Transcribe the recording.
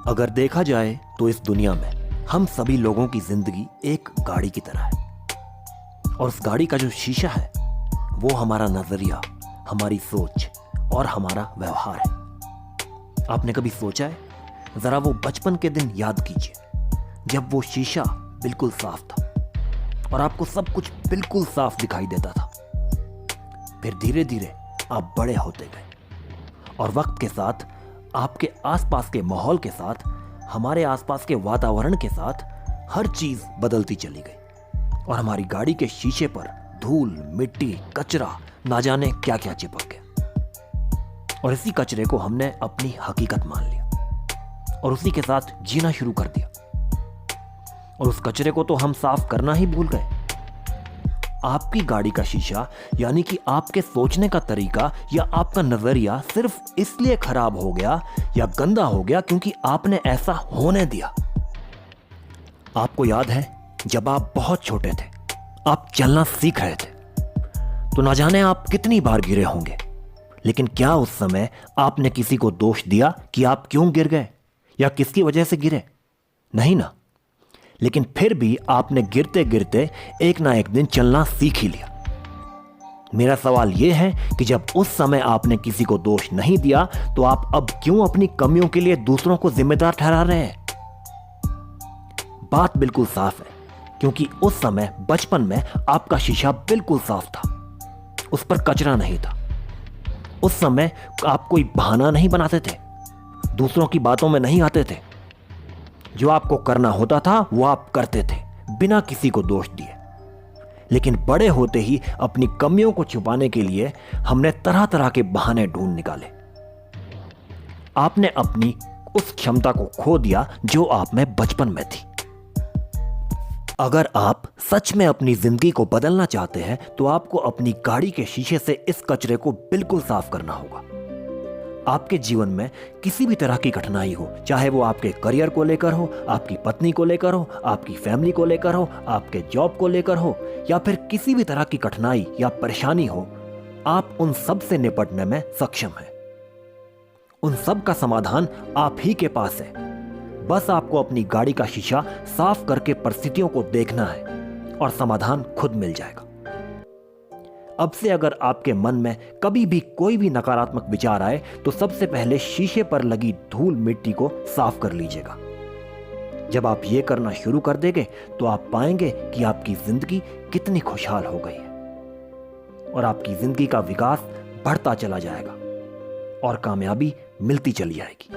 अगर देखा जाए तो इस दुनिया में हम सभी लोगों की जिंदगी एक गाड़ी की तरह है और उस गाड़ी का जो शीशा है वो हमारा नजरिया, हमारी सोच और हमारा व्यवहार है। आपने कभी सोचा है? जरा वो बचपन के दिन याद कीजिए जब वो शीशा बिल्कुल साफ था और आपको सब कुछ बिल्कुल साफ दिखाई देता था। फिर धीरे धीरे आप बड़े होते गए और वक्त के साथ आपके आसपास के माहौल के साथ, हमारे आसपास के वातावरण के साथ हर चीज बदलती चली गई और हमारी गाड़ी के शीशे पर धूल, मिट्टी, कचरा, ना जाने क्या क्या चिपक गया और इसी कचरे को हमने अपनी हकीकत मान लिया और उसी के साथ जीना शुरू कर दिया। और उस कचरे को तो हम साफ करना ही भूल गए। आपकी गाड़ी का शीशा यानी कि आपके सोचने का तरीका या आपका नजरिया सिर्फ इसलिए खराब हो गया या गंदा हो गया क्योंकि आपने ऐसा होने दिया। आपको याद है जब आप बहुत छोटे थे, आप चलना सीख रहे थे, तो ना जाने आप कितनी बार गिरे होंगे, लेकिन क्या उस समय आपने किसी को दोष दिया कि आप क्यों गिर गए या किसकी वजह से गिरे? नहीं ना। लेकिन फिर भी आपने गिरते गिरते एक ना एक दिन चलना सीख ही लिया। मेरा सवाल यह है कि जब उस समय आपने किसी को दोष नहीं दिया तो आप अब क्यों अपनी कमियों के लिए दूसरों को जिम्मेदार ठहरा रहे हैं? बात बिल्कुल साफ है क्योंकि उस समय बचपन में आपका शीशा बिल्कुल साफ था, उस पर कचरा नहीं था। उस समय आप कोई बहाना नहीं बनाते थे, दूसरों की बातों में नहीं आते थे। जो आपको करना होता था वो आप करते थे बिना किसी को दोष दिए। लेकिन बड़े होते ही अपनी कमियों को छुपाने के लिए हमने तरह तरह के बहाने ढूंढ निकाले। आपने अपनी उस क्षमता को खो दिया जो आप में बचपन में थी। अगर आप सच में अपनी जिंदगी को बदलना चाहते हैं तो आपको अपनी गाड़ी के शीशे से इस कचरे को बिल्कुल साफ करना होगा। आपके जीवन में किसी भी तरह की कठिनाई हो, चाहे वो आपके करियर को लेकर हो, आपकी पत्नी को लेकर हो, आपकी फैमिली को लेकर हो, आपके जॉब को लेकर हो, या फिर किसी भी तरह की कठिनाई या परेशानी हो, आप उन सब से निपटने में सक्षम हैं। उन सब का समाधान आप ही के पास है। बस आपको अपनी गाड़ी का शीशा साफ करके परिस्थितियों को देखना है और समाधान खुद मिल जाएगा। अब से अगर आपके मन में कभी भी कोई भी नकारात्मक विचार आए तो सबसे पहले शीशे पर लगी धूल मिट्टी को साफ कर लीजिएगा। जब आप ये करना शुरू कर देंगे तो आप पाएंगे कि आपकी जिंदगी कितनी खुशहाल हो गई है और आपकी जिंदगी का विकास बढ़ता चला जाएगा और कामयाबी मिलती चली जाएगी।